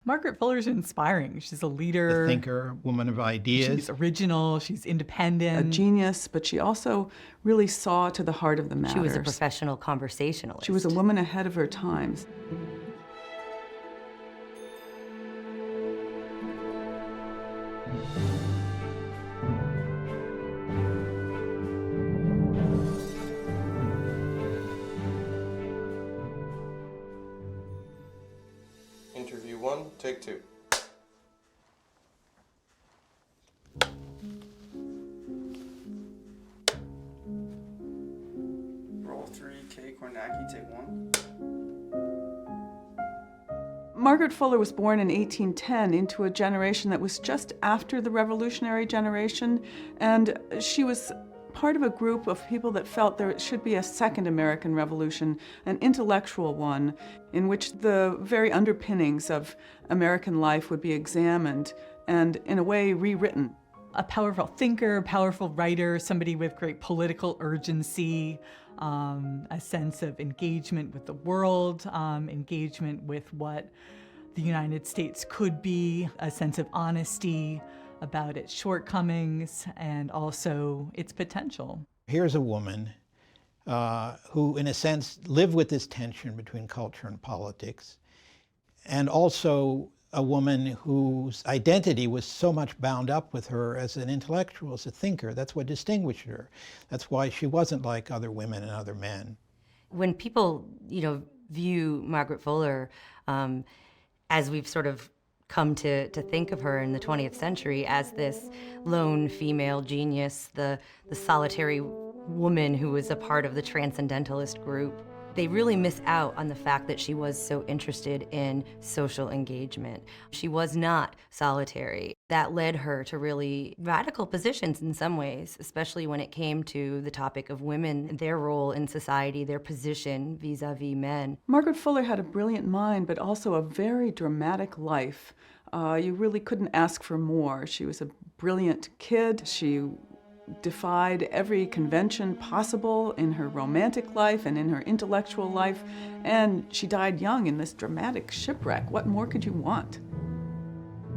Margaret Fuller's inspiring. She's a leader. A thinker, woman of ideas. She's original, she's independent. A genius, but she also really saw to the heart of the matters. She was a professional conversationalist. She was a woman ahead of her times. Interview 1, take 2. Roll 3, K. Kornacki, take 1. Margaret Fuller was born in 1810 into a generation that was just after the Revolutionary generation, and she was part of a group of people that felt there should be a second American Revolution, an intellectual one, in which the very underpinnings of American life would be examined and, in a way, rewritten. A powerful thinker, powerful writer, somebody with great political urgency, a sense of engagement with the world, engagement with what the United States could be, a sense of honesty about its shortcomings and also its potential. Here's a woman who, in a sense, lived with this tension between culture and politics, and also a woman whose identity was so much bound up with her as an intellectual, as a thinker. That's what distinguished her. That's why she wasn't like other women and other men. When people, view Margaret Fuller, as we've sort of come to think of her in the 20th century as this lone female genius, the solitary woman who was a part of the Transcendentalist group, they really miss out on the fact that she was so interested in social engagement. She was not solitary. That led her to really radical positions in some ways, especially when it came to the topic of women, their role in society, their position vis-a-vis men. Margaret Fuller had a brilliant mind, but also a very dramatic life. You really couldn't ask for more. She was a brilliant kid. She defied every convention possible in her romantic life and in her intellectual life, and she died young in this dramatic shipwreck. What more could you want?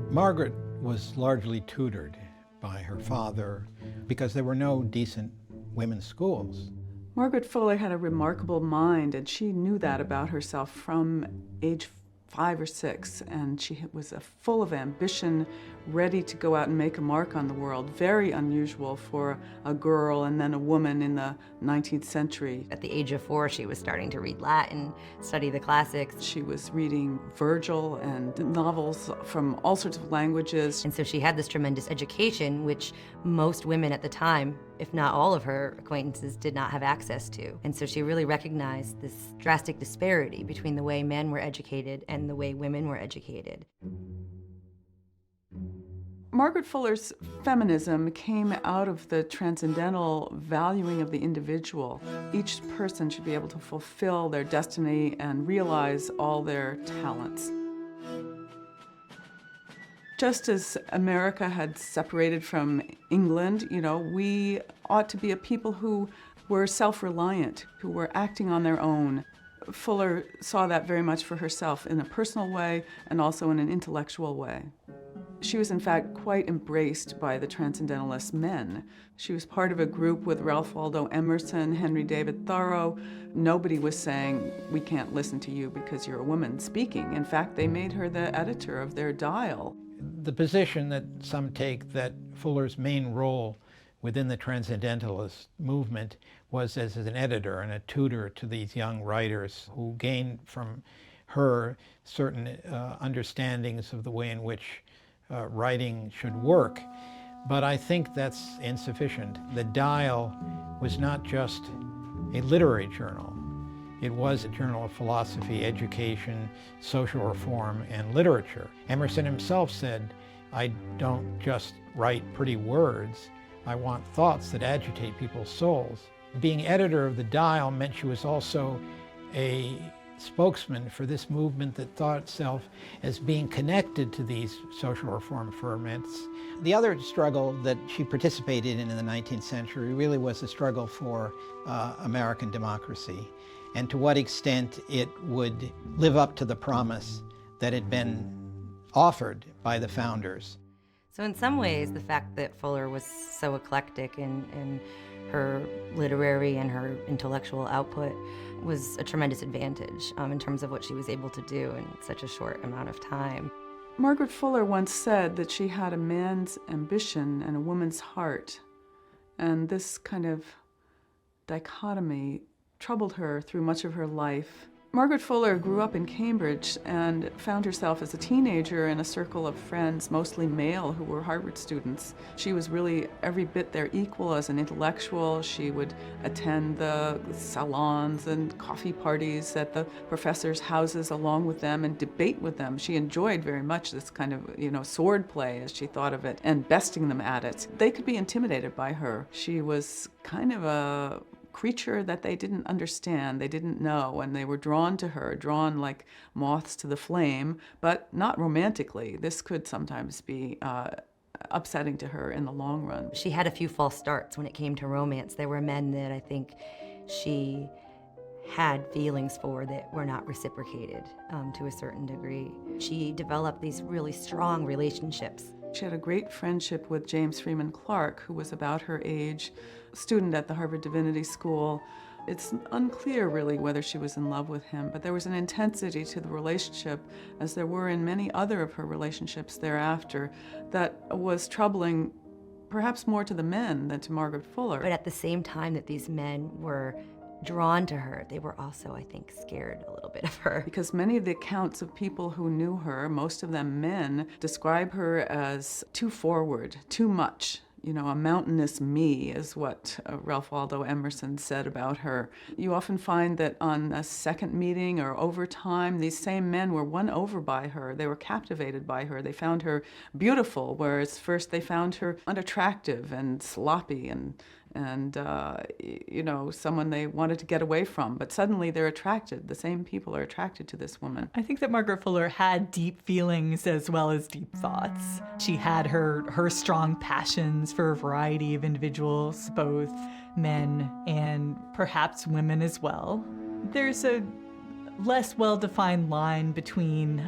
Margaret was largely tutored by her father because there were no decent women's schools. Margaret Fuller had a remarkable mind, and she knew that about herself from age 5 or 6, and she was full of ambition, ready to go out and make a mark on the world. Very unusual for a girl and then a woman in the 19th century. At the age of 4, she was starting to read Latin, study the classics. She was reading Virgil and novels from all sorts of languages. And so she had this tremendous education, which most women at the time, if not all of her acquaintances, did not have access to. And so she really recognized this drastic disparity between the way men were educated and the way women were educated. Margaret Fuller's feminism came out of the transcendental valuing of the individual. Each person should be able to fulfill their destiny and realize all their talents. Just as America had separated from England, we ought to be a people who were self-reliant, who were acting on their own. Fuller saw that very much for herself in a personal way and also in an intellectual way. She was in fact quite embraced by the Transcendentalist men. She was part of a group with Ralph Waldo Emerson, Henry David Thoreau. Nobody was saying, we can't listen to you because you're a woman speaking. In fact, they made her the editor of their dial. The position that some take that Fuller's main role within the Transcendentalist movement was as an editor and a tutor to these young writers who gained from her certain understandings of the way in which writing should work. But I think that's insufficient. The Dial was not just a literary journal. It was a journal of philosophy, education, social reform, and literature. Emerson himself said, I don't just write pretty words, I want thoughts that agitate people's souls. Being editor of the Dial meant she was also a spokesman for this movement that thought itself as being connected to these social reform ferments. The other struggle that she participated in the 19th century really was a struggle for American democracy, and to what extent it would live up to the promise that had been offered by the founders. So in some ways, the fact that Fuller was so eclectic in her literary and her intellectual output was a tremendous advantage in terms of what she was able to do in such a short amount of time. Margaret Fuller once said that she had a man's ambition and a woman's heart, and this kind of dichotomy troubled her through much of her life. Margaret Fuller grew up in Cambridge and found herself as a teenager in a circle of friends, mostly male, who were Harvard students. She was really every bit their equal as an intellectual. She would attend the salons and coffee parties at the professors' houses along with them and debate with them. She enjoyed very much this kind of, sword play, as she thought of it, and besting them at it. They could be intimidated by her. She was kind of a creature that they didn't understand, they didn't know, and they were drawn to her, drawn like moths to the flame, but not romantically. This could sometimes be upsetting to her in the long run. She had a few false starts when it came to romance. There were men that I think she had feelings for that were not reciprocated to a certain degree. She developed these really strong relationships. She had a great friendship with James Freeman Clarke, who was about her age, a student at the Harvard Divinity School. It's unclear, really, whether she was in love with him, but there was an intensity to the relationship, as there were in many other of her relationships thereafter, that was troubling perhaps more to the men than to Margaret Fuller. But at the same time that these men were drawn to her, they were also, I think, scared a little bit of her. Because many of the accounts of people who knew her, most of them men, describe her as too forward, too much. A mountainous me is what Ralph Waldo Emerson said about her. You often find that on a second meeting or over time, these same men were won over by her. They were captivated by her. They found her beautiful, whereas first they found her unattractive and sloppy and someone they wanted to get away from. But suddenly they're attracted. The same people are attracted to this woman. I think that Margaret Fuller had deep feelings as well as deep thoughts. She had her strong passions for a variety of individuals, both men and perhaps women as well. There's a less well-defined line between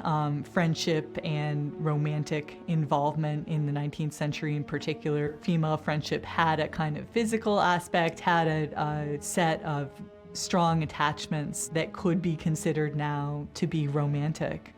friendship and romantic involvement in the 19th century in particular. Female friendship had a kind of physical aspect, had a set of strong attachments that could be considered now to be romantic.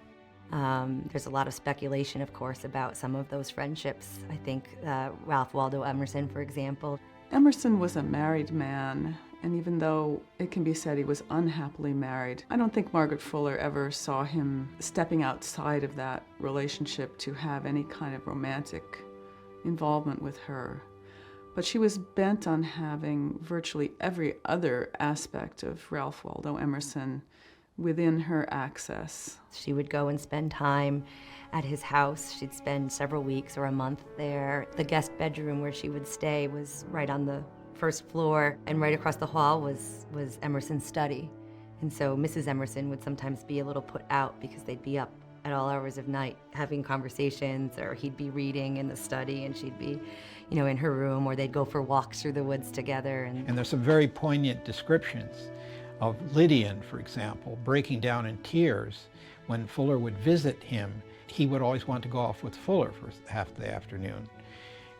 There's a lot of speculation, of course, about some of those friendships. I think Ralph Waldo Emerson, for example. Emerson was a married man, and even though it can be said he was unhappily married, I don't think Margaret Fuller ever saw him stepping outside of that relationship to have any kind of romantic involvement with her. But she was bent on having virtually every other aspect of Ralph Waldo Emerson within her access. She would go and spend time at his house. She'd spend several weeks or a month there. The guest bedroom where she would stay was right on the first floor, and right across the hall was Emerson's study. And so Mrs. Emerson would sometimes be a little put out because they'd be up at all hours of night having conversations, or he'd be reading in the study and she'd be, in her room, or they'd go for walks through the woods together. And there's some very poignant descriptions of Lydian, for example, breaking down in tears when Fuller would visit him. He would always want to go off with Fuller for half the afternoon.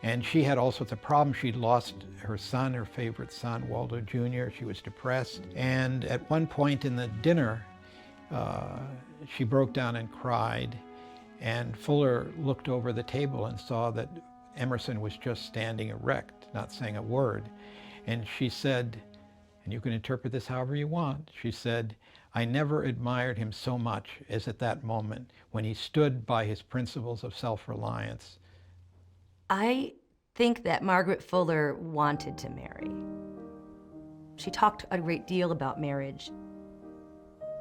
And she had all sorts of problems. She'd lost her son, her favorite son, Waldo Jr. She was depressed. And at one point in the dinner, she broke down and cried. And Fuller looked over the table and saw that Emerson was just standing erect, not saying a word. And she said, and you can interpret this however you want, she said, "I never admired him so much as at that moment when he stood by his principles of self-reliance." I think that Margaret Fuller wanted to marry. She talked a great deal about marriage,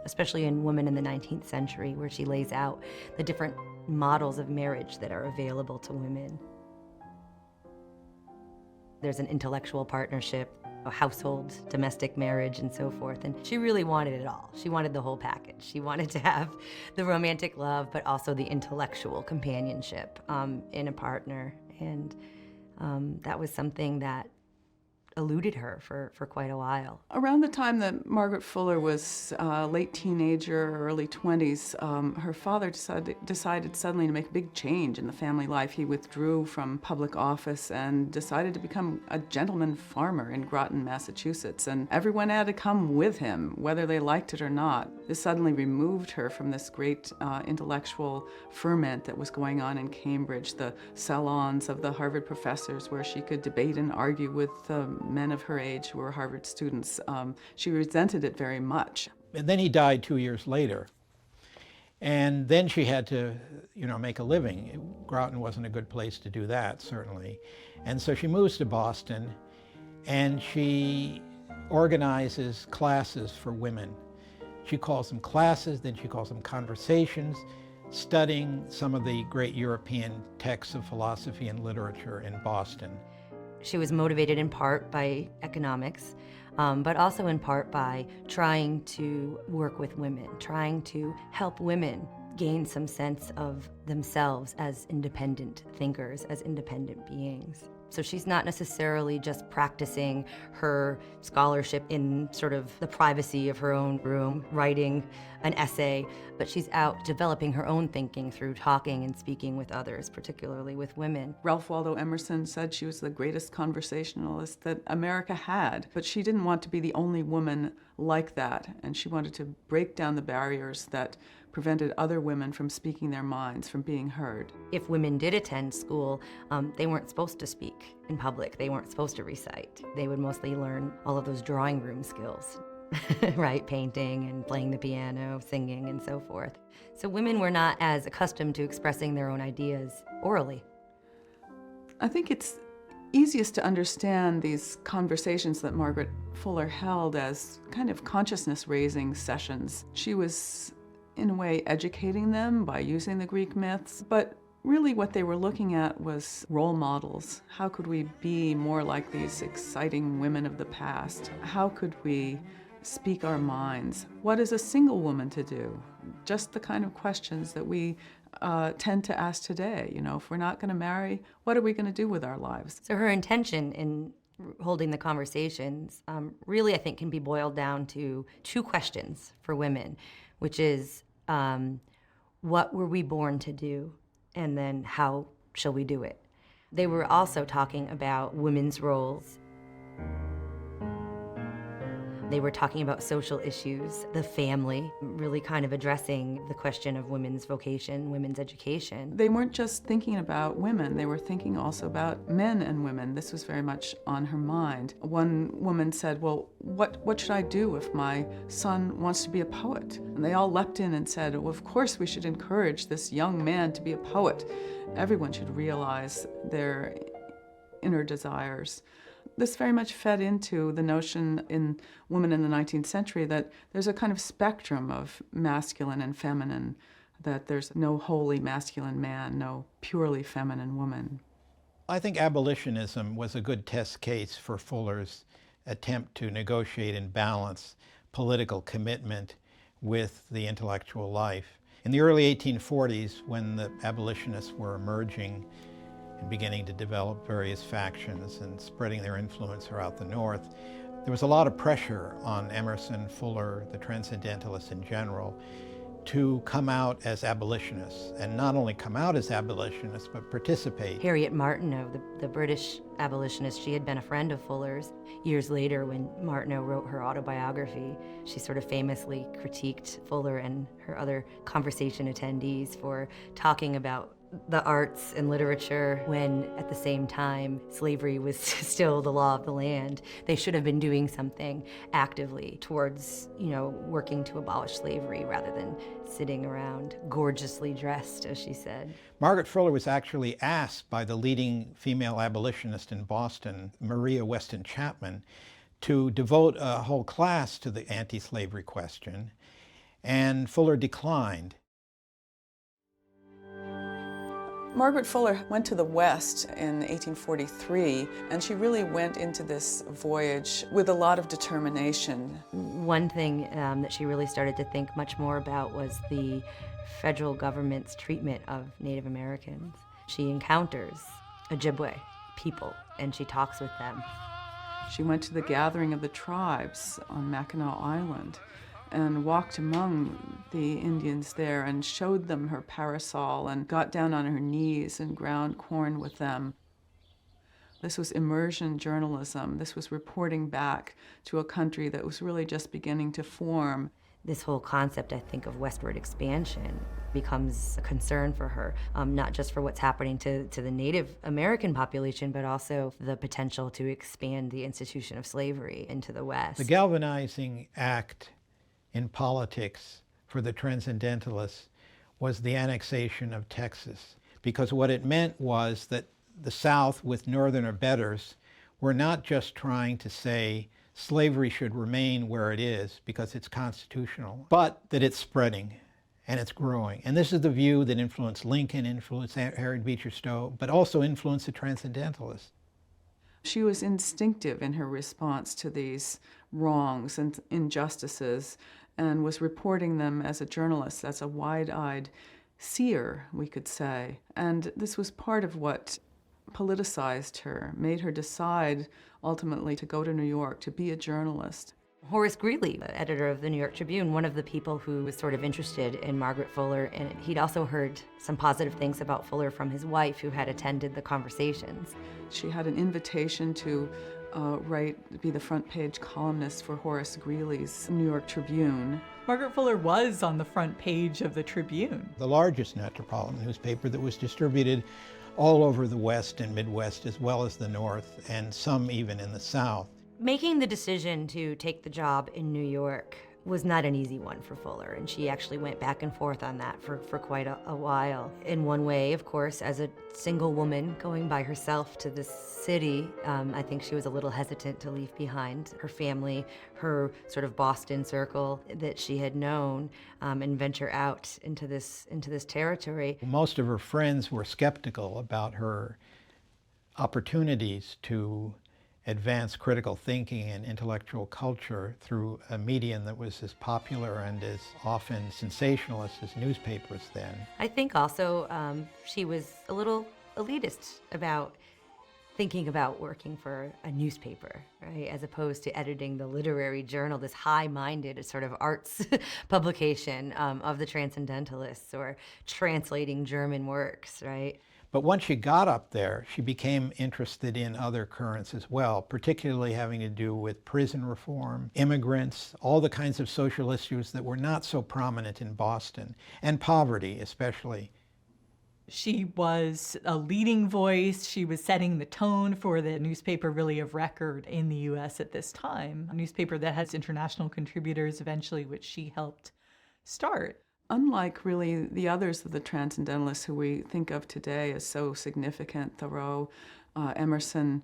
especially in Women in the 19th Century, where she lays out the different models of marriage that are available to women. There's an intellectual partnership, a household, domestic marriage, and so forth. And she really wanted it all. She wanted the whole package. She wanted to have the romantic love, but also the intellectual companionship in a partner. And that was something that eluded her for quite a while. Around the time that Margaret Fuller was late teenager, early 20s, her father decided suddenly to make a big change in the family life. He withdrew from public office and decided to become a gentleman farmer in Groton, Massachusetts. And everyone had to come with him, whether they liked it or not. This suddenly removed her from this great intellectual ferment that was going on in Cambridge, the salons of the Harvard professors where she could debate and argue with men of her age who were Harvard students. She resented it very much. And then he died 2 years later. And then she had to, make a living. Groton wasn't a good place to do that, certainly. And so she moves to Boston, and she organizes classes for women. She calls them classes, then she calls them conversations, studying some of the great European texts of philosophy and literature in Boston. She was motivated in part by economics, but also in part by trying to work with women, trying to help women gain some sense of themselves as independent thinkers, as independent beings. So she's not necessarily just practicing her scholarship in sort of the privacy of her own room, writing an essay, but she's out developing her own thinking through talking and speaking with others, particularly with women. Ralph Waldo Emerson said she was the greatest conversationalist that America had, but she didn't want to be the only woman like that, and she wanted to break down the barriers that prevented other women from speaking their minds, from being heard. If women did attend school, they weren't supposed to speak in public. They weren't supposed to recite. They would mostly learn all of those drawing room skills, right? Painting and playing the piano, singing, and so forth. So women were not as accustomed to expressing their own ideas orally. I think it's easiest to understand these conversations that Margaret Fuller held as kind of consciousness-raising sessions. She was, in a way, educating them by using the Greek myths, but really what they were looking at was role models. How could we be more like these exciting women of the past? How could we speak our minds? What is a single woman to do? Just the kind of questions that we tend to ask today. If we're not going to marry, what are we going to do with our lives? So her intention in holding the conversations really, I think, can be boiled down to two questions for women, which is, what were we born to do? And then how shall we do it? They were also talking about women's roles. They were talking about social issues, the family, really kind of addressing the question of women's vocation, women's education. They weren't just thinking about women, they were thinking also about men and women. This was very much on her mind. One woman said, well, what should I do if my son wants to be a poet? And they all leapt in and said, well, of course we should encourage this young man to be a poet. Everyone should realize their inner desires. This very much fed into the notion in women in the 19th century that there's a kind of spectrum of masculine and feminine, that there's no wholly masculine man, no purely feminine woman. I think abolitionism was a good test case for Fuller's attempt to negotiate and balance political commitment with the intellectual life. In the early 1840s, when the abolitionists were emerging and beginning to develop various factions and spreading their influence throughout the North, there was a lot of pressure on Emerson, Fuller, the Transcendentalists in general, to come out as abolitionists, and not only come out as abolitionists, but participate. Harriet Martineau, the British abolitionist, she had been a friend of Fuller's. Years later, when Martineau wrote her autobiography, she sort of famously critiqued Fuller and her other conversation attendees for talking about the arts and literature when, at the same time, slavery was still the law of the land. They should have been doing something actively towards, working to abolish slavery rather than sitting around gorgeously dressed, as she said. Margaret Fuller was actually asked by the leading female abolitionist in Boston, Maria Weston Chapman, to devote a whole class to the anti-slavery question, and Fuller declined. Margaret Fuller went to the West in 1843, and she really went into this voyage with a lot of determination. One thing that she really started to think much more about was the federal government's treatment of Native Americans. She encounters Ojibwe people, and she talks with them. She went to the gathering of the tribes on Mackinac Island and walked among the Indians there and showed them her parasol and got down on her knees and ground corn with them. This was immersion journalism. This was reporting back to a country that was really just beginning to form. This whole concept, I think, of westward expansion becomes a concern for her, not just for what's happening to the Native American population, but also the potential to expand the institution of slavery into the West. The galvanizing act in politics for the Transcendentalists was the annexation of Texas, because what it meant was that the South, with Northern betters, were not just trying to say slavery should remain where it is because it's constitutional, but that it's spreading and it's growing. And this is the view that influenced Lincoln, influenced Harriet Beecher Stowe, but also influenced the Transcendentalists. She was instinctive in her response to these wrongs and injustices and was reporting them as a journalist, as a wide-eyed seer, we could say. And this was part of what politicized her, made her decide ultimately to go to New York, to be a journalist. Horace Greeley, editor of the New York Tribune, one of the people who was sort of interested in Margaret Fuller, and he'd also heard some positive things about Fuller from his wife, who had attended the conversations. She had an invitation to be the front page columnist for Horace Greeley's New York Tribune. Margaret Fuller was on the front page of the Tribune. The largest metropolitan newspaper that was distributed all over the West and Midwest, as well as the North, and some even in the South. Making the decision to take the job in New York was not an easy one for Fuller, and she actually went back and forth on that for quite a while. In one way, of course, as a single woman going by herself to this city, I think she was a little hesitant to leave behind her family, her sort of Boston circle that she had known, and venture out into this territory. Most of her friends were skeptical about her opportunities to advance critical thinking and intellectual culture through a medium that was as popular and as often sensationalist as newspapers then. I think also she was a little elitist about thinking about working for a newspaper, right, as opposed to editing the literary journal, this high-minded sort of arts publication of the Transcendentalists, or translating German works, right? But once she got up there, she became interested in other currents as well, particularly having to do with prison reform, immigrants, all the kinds of social issues that were not so prominent in Boston, and poverty especially. She was a leading voice. She was setting the tone for the newspaper really of record in the U.S. at this time, a newspaper that has international contributors eventually, which she helped start. Unlike really the others of the Transcendentalists who we think of today as so significant, Thoreau, Emerson,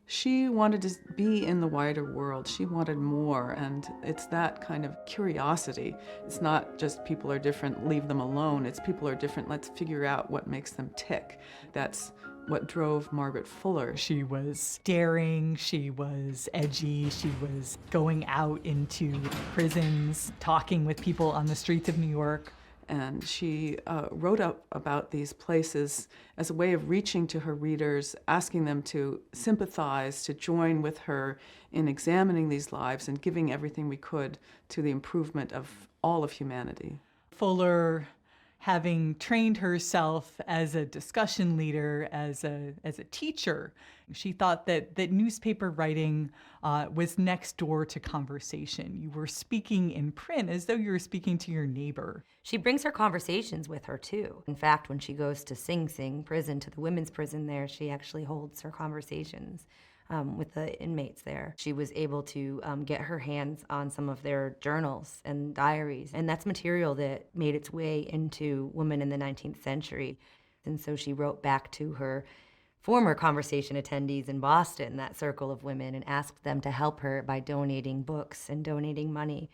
she wanted to be in the wider world. She wanted more, and it's that kind of curiosity. It's not just people are different, leave them alone. It's people are different, let's figure out what makes them tick. That's what drove Margaret Fuller. She was daring, she was edgy, she was going out into prisons, talking with people on the streets of New York. And she wrote up about these places as a way of reaching to her readers, asking them to sympathize, to join with her in examining these lives and giving everything we could to the improvement of all of humanity. Fuller, having trained herself as a discussion leader, as a teacher, she thought that newspaper writing was next door to conversation. You were speaking in print as though you were speaking to your neighbor. She brings her conversations with her, too. In fact, when she goes to Sing Sing prison, to the women's prison there, she actually holds her conversations with the inmates there. She was able to get her hands on some of their journals and diaries, and that's material that made its way into women in the 19th century. And so she wrote back to her former conversation attendees in Boston, that circle of women, and asked them to help her by donating books and donating money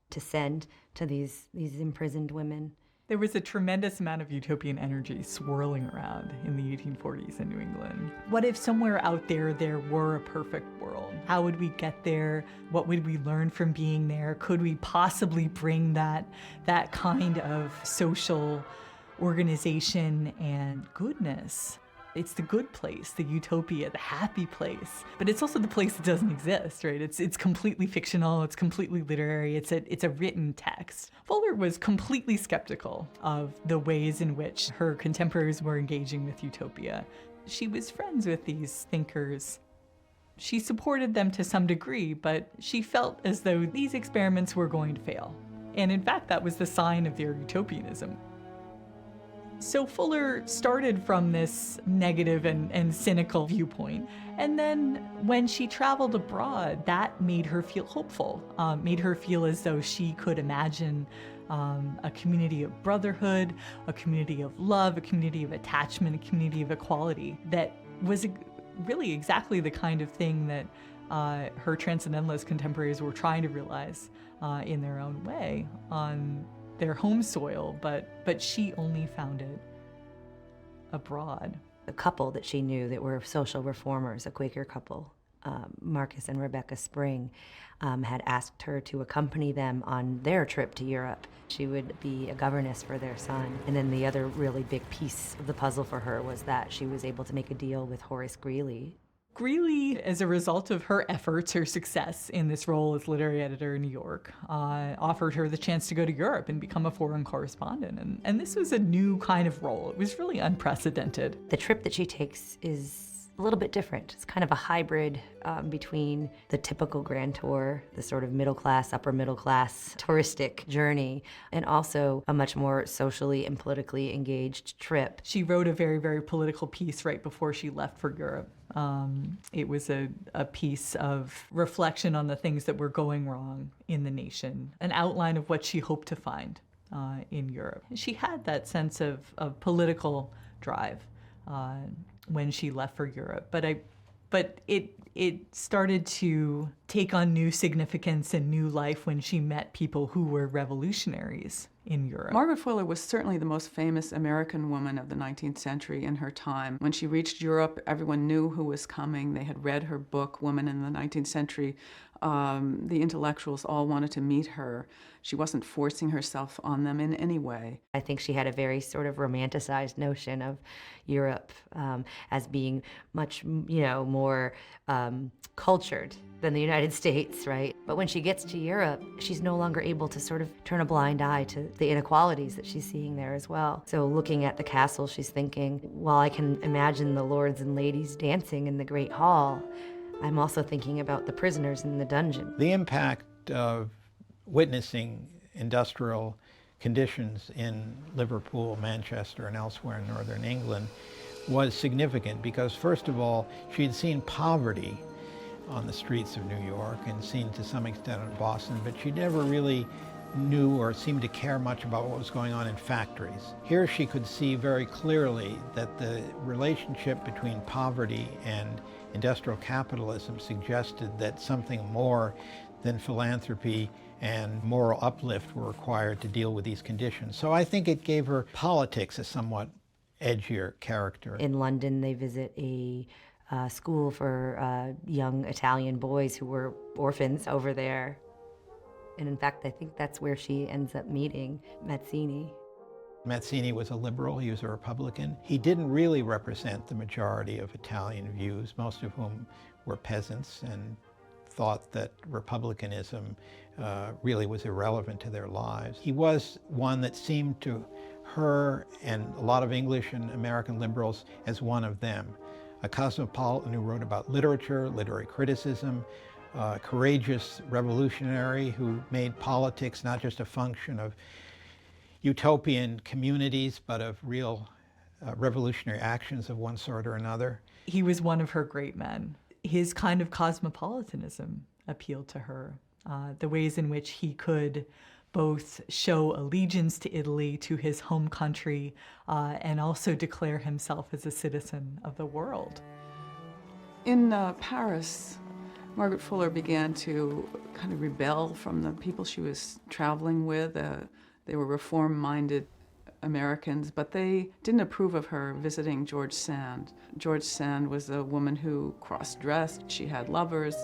to send to these imprisoned women. There was a tremendous amount of utopian energy swirling around in the 1840s in New England. What if somewhere out there were a perfect world? How would we get there? What would we learn from being there? Could we possibly bring that kind of social organization and goodness It's the good place, the utopia, the happy place. But it's also the place that doesn't exist, right? It's completely fictional, it's completely literary, it's a written text. Fuller was completely skeptical of the ways in which her contemporaries were engaging with utopia. She was friends with these thinkers. She supported them to some degree, but she felt as though these experiments were going to fail. And in fact, that was the sign of their utopianism. So Fuller started from this negative and cynical viewpoint. And then when she traveled abroad, that made her feel hopeful, made her feel as though she could imagine a community of brotherhood, a community of love, a community of attachment, a community of equality that was really exactly the kind of thing that her Transcendentalist contemporaries were trying to realize in their own way on their home soil, but she only found it abroad. A couple that she knew that were social reformers, a Quaker couple, Marcus and Rebecca Spring, had asked her to accompany them on their trip to Europe. She would be a governess for their son. And then the other really big piece of the puzzle for her was that she was able to make a deal with Horace Greeley. Greeley, as a result of her efforts, her success in this role as literary editor in New York, offered her the chance to go to Europe and become a foreign correspondent. And this was a new kind of role. It was really unprecedented. The trip that she takes is a little bit different. It's kind of a hybrid between the typical grand tour, the sort of middle class, upper middle class touristic journey, and also a much more socially and politically engaged trip. She wrote a very, very political piece right before she left for Europe. It was a piece of reflection on the things that were going wrong in the nation, an outline of what she hoped to find in Europe. She had that sense of political drive when she left for Europe, but it started to take on new significance and new life when she met people who were revolutionaries in Europe. Margaret Fuller was certainly the most famous American woman of the 19th century in her time. When she reached Europe, everyone knew who was coming. They had read her book, Women in the 19th Century. The intellectuals all wanted to meet her. She wasn't forcing herself on them in any way. I think she had a very sort of romanticized notion of Europe as being much, more cultured than the United States, right? But when she gets to Europe, she's no longer able to sort of turn a blind eye to the inequalities that she's seeing there as well. So looking at the castle, she's thinking, while I can imagine the lords and ladies dancing in the Great Hall, I'm also thinking about the prisoners in the dungeon. The impact of witnessing industrial conditions in Liverpool, Manchester, and elsewhere in northern England was significant because, first of all, she had seen poverty on the streets of New York and seen to some extent in Boston, but she never really knew or seemed to care much about what was going on in factories. Here she could see very clearly that the relationship between poverty and industrial capitalism suggested that something more than philanthropy and moral uplift were required to deal with these conditions. So I think it gave her politics a somewhat edgier character. In London, they visit a school for young Italian boys who were orphans over there. And in fact, I think that's where she ends up meeting Mazzini. Mazzini was a liberal, he was a Republican. He didn't really represent the majority of Italian views, most of whom were peasants and thought that republicanism really was irrelevant to their lives. He was one that seemed to her and a lot of English and American liberals as one of them. A cosmopolitan who wrote about literature, literary criticism, a courageous revolutionary who made politics not just a function of utopian communities, but of real revolutionary actions of one sort or another. He was one of her great men. His kind of cosmopolitanism appealed to her, the ways in which he could both show allegiance to Italy, to his home country, and also declare himself as a citizen of the world. In Paris, Margaret Fuller began to kind of rebel from the people she was traveling with. They were reform-minded Americans, but they didn't approve of her visiting George Sand. George Sand was a woman who cross-dressed, she had lovers.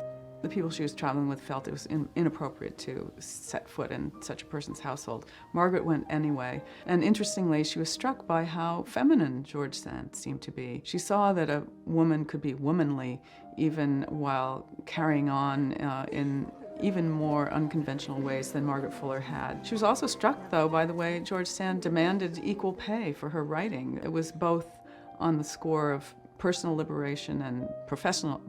The people she was traveling with felt it was inappropriate to set foot in such a person's household. Margaret went anyway, and interestingly, she was struck by how feminine George Sand seemed to be. She saw that a woman could be womanly even while carrying on in even more unconventional ways than Margaret Fuller had. She was also struck, though, by the way George Sand demanded equal pay for her writing. It was both on the score of personal liberation and professional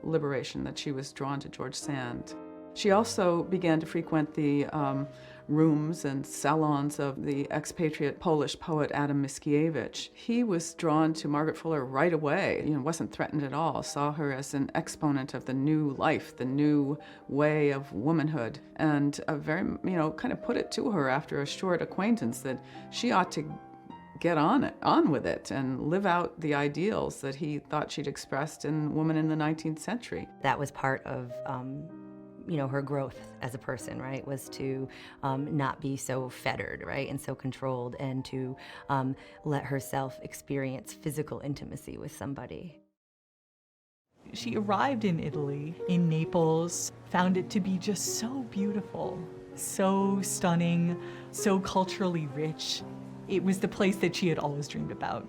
liberation that she was drawn to George Sand. She also began to frequent the rooms and salons of the expatriate Polish poet Adam Mickiewicz. He was drawn to Margaret Fuller right away, wasn't threatened at all, saw her as an exponent of the new life, the new way of womanhood, and kind of put it to her after a short acquaintance that she ought to get on with it and live out the ideals that he thought she'd expressed in Woman in the 19th Century. That was part of her growth as a person, right, was to not be so fettered, right, and so controlled, and to let herself experience physical intimacy with somebody. She arrived in Italy, in Naples, found it to be just so beautiful, so stunning, so culturally rich. It was the place that she had always dreamed about.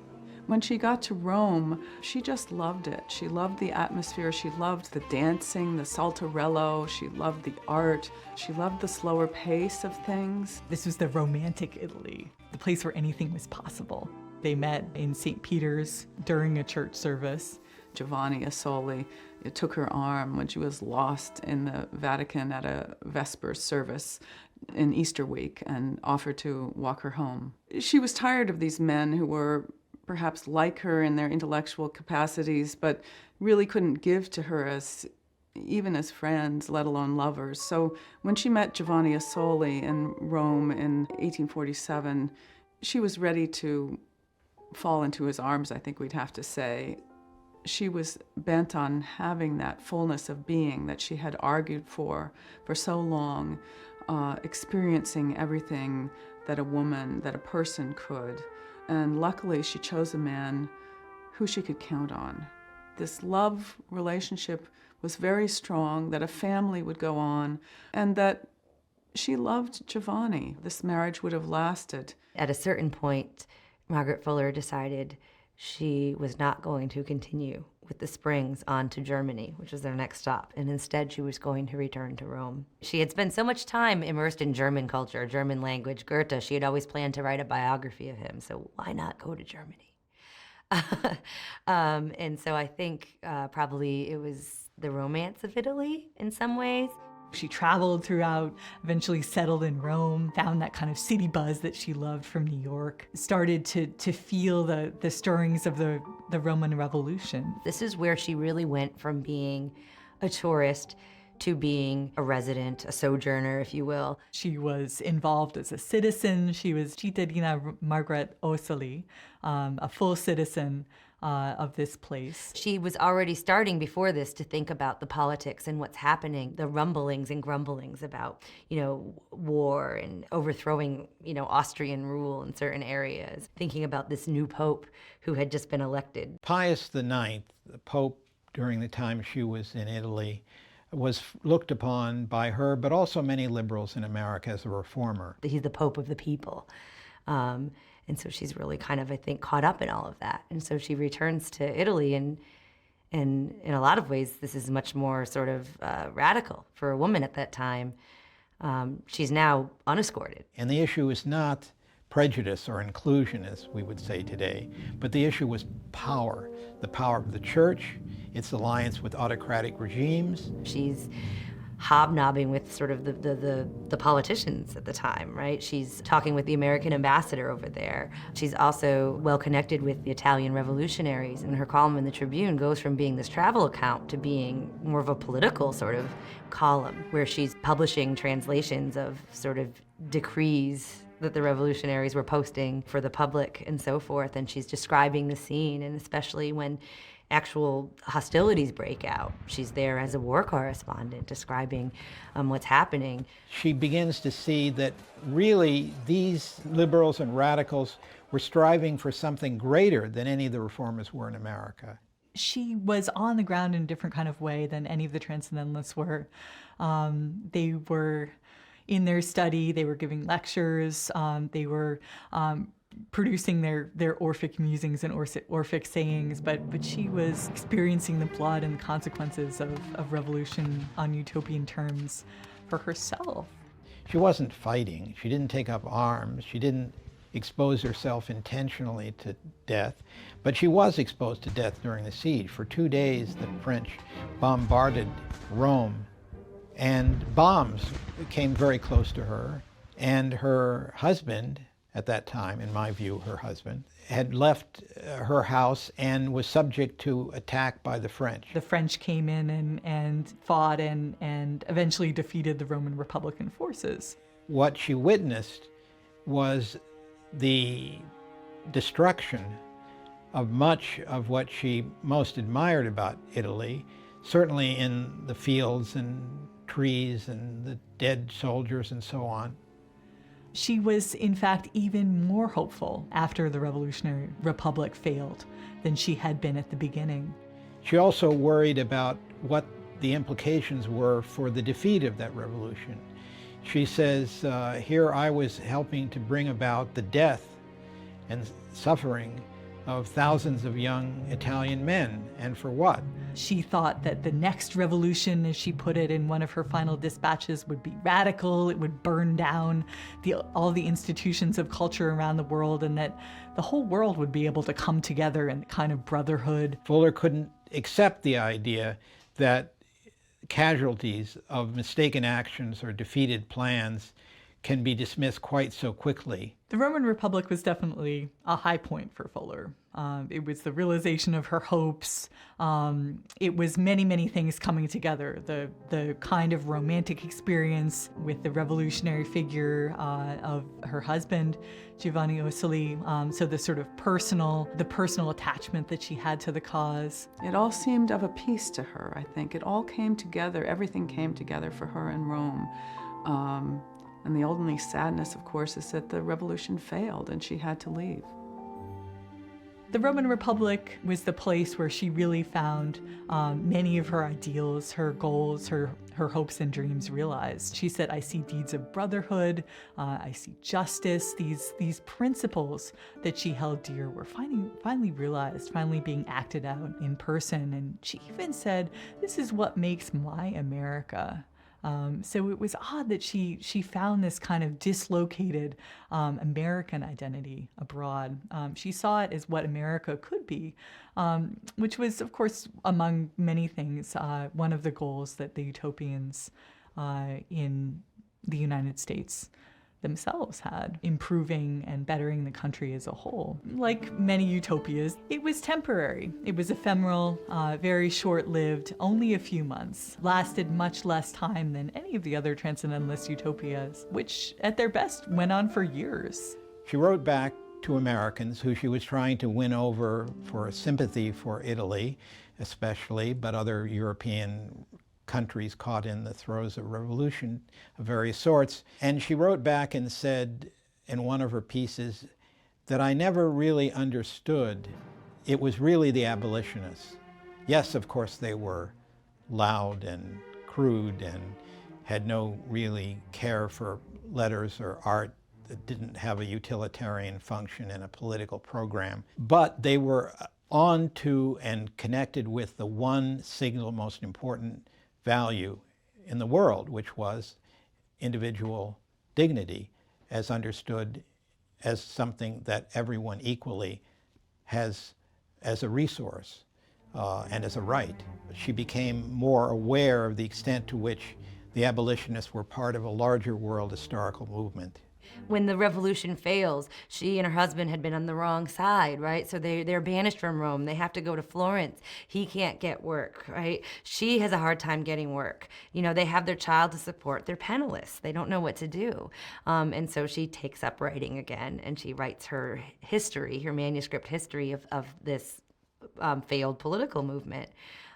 When she got to Rome, she just loved it. She loved the atmosphere, she loved the dancing, the saltarello, she loved the art, she loved the slower pace of things. This was the romantic Italy, the place where anything was possible. They met in St. Peter's during a church service. Giovanni Asoli took her arm when she was lost in the Vatican at a Vespers service in Easter week and offered to walk her home. She was tired of these men who were perhaps like her in their intellectual capacities, but really couldn't give to her even as friends, let alone lovers. So when she met Giovanni Asoli in Rome in 1847, she was ready to fall into his arms, I think we'd have to say. She was bent on having that fullness of being that she had argued for so long, experiencing everything that a person could. And luckily, she chose a man who she could count on. This love relationship was very strong, that a family would go on, and that she loved Giovanni. This marriage would have lasted. At a certain point, Margaret Fuller decided she was not going to continue with the Springs on to Germany, which was their next stop, and instead she was going to return to Rome. She had spent so much time immersed in German culture, German language, Goethe. She had always planned to write a biography of him, so why not go to Germany? And so I think probably it was the romance of Italy in some ways. She traveled throughout, eventually settled in Rome, found that kind of city buzz that she loved from New York, started to feel the stirrings of the Roman Revolution. This is where she really went from being a tourist to being a resident, a sojourner, if you will. She was involved as a citizen. She was cittadina Margaret Osoli, a full citizen of this place. She was already starting before this to think about the politics and what's happening, the rumblings and grumblings about, war and overthrowing, Austrian rule in certain areas, thinking about this new pope who had just been elected. Pius IX, the pope during the time she was in Italy, was looked upon by her, but also many liberals in America, as a reformer. He's the pope of the people. And so she's really kind of, I think, caught up in all of that. And so she returns to Italy, and in a lot of ways, this is much more sort of radical for a woman at that time. She's now unescorted. And the issue is not prejudice or inclusion, as we would say today, but the issue was power, the power of the church, its alliance with autocratic regimes. She's hobnobbing with sort of the politicians at the time, right? She's talking with the American ambassador over there. She's also well connected with the Italian revolutionaries, and her column in the Tribune goes from being this travel account to being more of a political sort of column, where she's publishing translations of sort of decrees that the revolutionaries were posting for the public and so forth, and she's describing the scene, and especially when actual hostilities break out. She's there as a war correspondent describing what's happening. She begins to see that really these liberals and radicals were striving for something greater than any of the reformers were in America. she was on the ground in a different kind of way than any of the Transcendentalists were. They were in their study, they were giving lectures, they were producing their Orphic musings and Orphic sayings, but she was experiencing the blood and the consequences of revolution on utopian terms for herself. She wasn't fighting. She didn't take up arms. She didn't expose herself intentionally to death, but she was exposed to death during the siege. For 2 days, the French bombarded Rome, and bombs came very close to her. And her husband, at that time, in my view, her husband, had left her house and was subject to attack by the French. The French came in and fought and eventually defeated the Roman Republican forces. What she witnessed was the destruction of much of what she most admired about Italy, certainly in the fields and trees and the dead soldiers and so on. She was, in fact, even more hopeful after the Revolutionary Republic failed than she had been at the beginning. She also worried about what the implications were for the defeat of that revolution. She says, here I was helping to bring about the death and suffering of thousands of young Italian men, and for what? She thought that the next revolution, as she put it in one of her final dispatches, would be radical. It would burn down all the institutions of culture around the world, and that the whole world would be able to come together in kind of brotherhood. Fuller couldn't accept the idea that casualties of mistaken actions or defeated plans can be dismissed quite so quickly. The Roman Republic was definitely a high point for Fuller. It was the realization of her hopes. It was many, many things coming together. The kind of romantic experience with the revolutionary figure of her husband, Giovanni Osili. So the sort of personal attachment that she had to the cause. It all seemed of a piece to her, I think. It all came together. Everything came together for her in Rome. And the only sadness, of course, is that the revolution failed and she had to leave. The Roman Republic was the place where she really found many of her ideals, her goals, her hopes and dreams realized. She said, I see deeds of brotherhood, I see justice. These principles that she held dear were finally realized, finally being acted out in person. And she even said, this is what makes my America. So it was odd that she found this kind of dislocated American identity abroad. She saw it as what America could be, which was, of course, among many things, one of the goals that the utopians in the United States themselves had, improving and bettering the country as a whole. Like many utopias, it was temporary. It was ephemeral, very short-lived, only a few months, lasted much less time than any of the other Transcendentalist utopias, which at their best went on for years. She wrote back to Americans who she was trying to win over for sympathy for Italy, especially, but other European countries caught in the throes of revolution of various sorts. And she wrote back and said in one of her pieces that I never really understood. It was really the abolitionists. Yes, of course, they were loud and crude and had no really care for letters or art that didn't have a utilitarian function in a political program. But they were on to and connected with the one single most important value in the world, which was individual dignity as understood as something that everyone equally has as a resource and as a right. She became more aware of the extent to which the abolitionists were part of a larger world historical movement. When the revolution fails, she and her husband had been on the wrong side, right? So they're banished from Rome. They have to go to Florence. He can't get work, right? She has a hard time getting work. You know, they have their child to support. They're penniless. They don't know what to do. And so she takes up writing again, and she writes her history, her manuscript history of this failed political movement,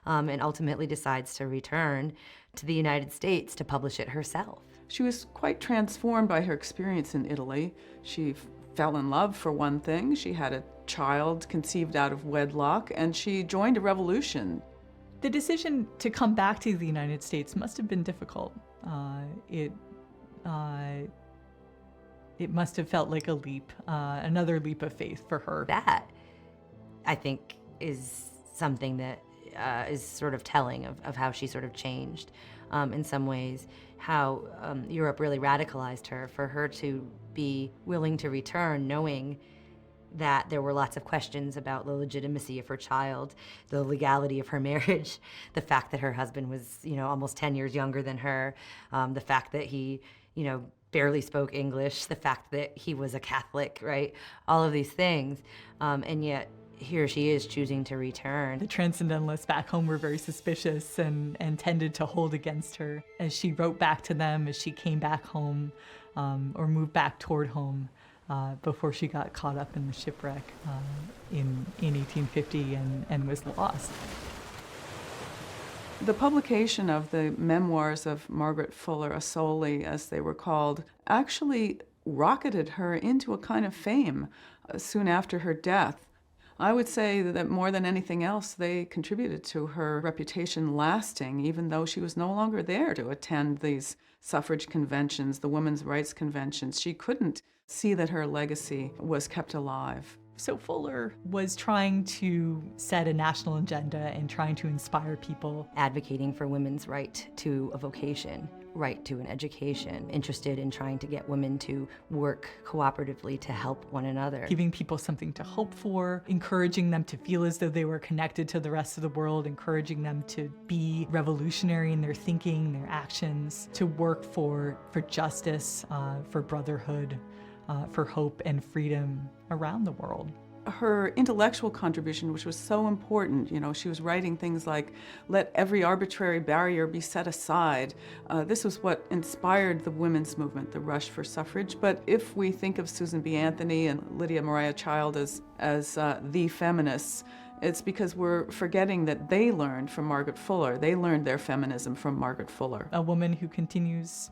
and ultimately decides to return to the United States to publish it herself. She was quite transformed by her experience in Italy. She fell in love, for one thing. She had a child conceived out of wedlock, and she joined a revolution. The decision to come back to the United States must have been difficult. It must have felt like a leap, another leap of faith for her. That, I think, is something that is sort of telling of how she sort of changed in some ways, how Europe really radicalized her, for her to be willing to return knowing that there were lots of questions about the legitimacy of her child, the legality of her marriage, the fact that her husband was, almost 10 years younger than her, the fact that he, barely spoke English, the fact that he was a Catholic, right? All of these things, and yet here she is choosing to return. The Transcendentalists back home were very suspicious and tended to hold against her as she wrote back to them, as she came back home or moved back toward home before she got caught up in the shipwreck in 1850 and was lost. The publication of the memoirs of Margaret Fuller, Asoli, as they were called, actually rocketed her into a kind of fame soon after her death. I would say that more than anything else, they contributed to her reputation lasting, even though she was no longer there to attend these suffrage conventions, the women's rights conventions. She couldn't see that her legacy was kept alive. So Fuller was trying to set a national agenda and trying to inspire people. Advocating for women's right to a vocation, right to an education, interested in trying to get women to work cooperatively to help one another. Giving people something to hope for, encouraging them to feel as though they were connected to the rest of the world, encouraging them to be revolutionary in their thinking, their actions, to work for justice, for brotherhood, for hope and freedom around the world. Her intellectual contribution, which was so important, she was writing things like, "Let every arbitrary barrier be set aside." This was what inspired the women's movement, the rush for suffrage. But if we think of Susan B. Anthony and Lydia Maria Child as the feminists, it's because we're forgetting that they learned from Margaret Fuller. They learned their feminism from Margaret Fuller. A woman who continues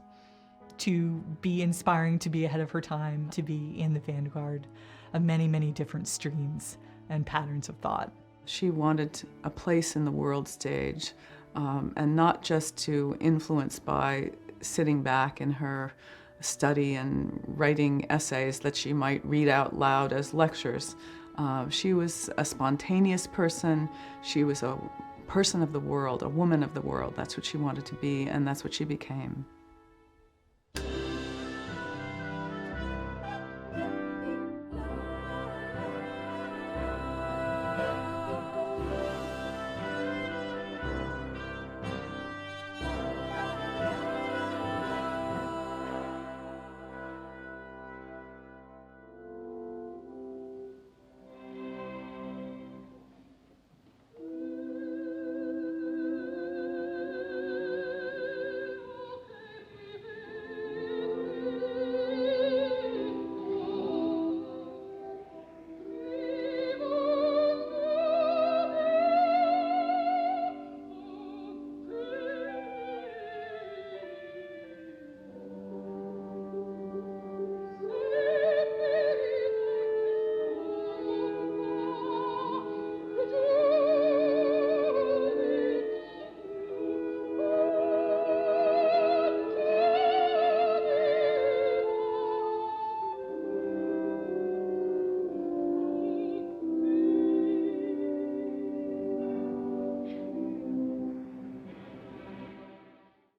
to be inspiring, to be ahead of her time, to be in the vanguard of many, many different streams and patterns of thought. She wanted a place in the world stage, and not just to influence by sitting back in her study and writing essays that she might read out loud as lectures. She was a spontaneous person. She was a person of the world, a woman of the world. That's what she wanted to be, and that's what she became.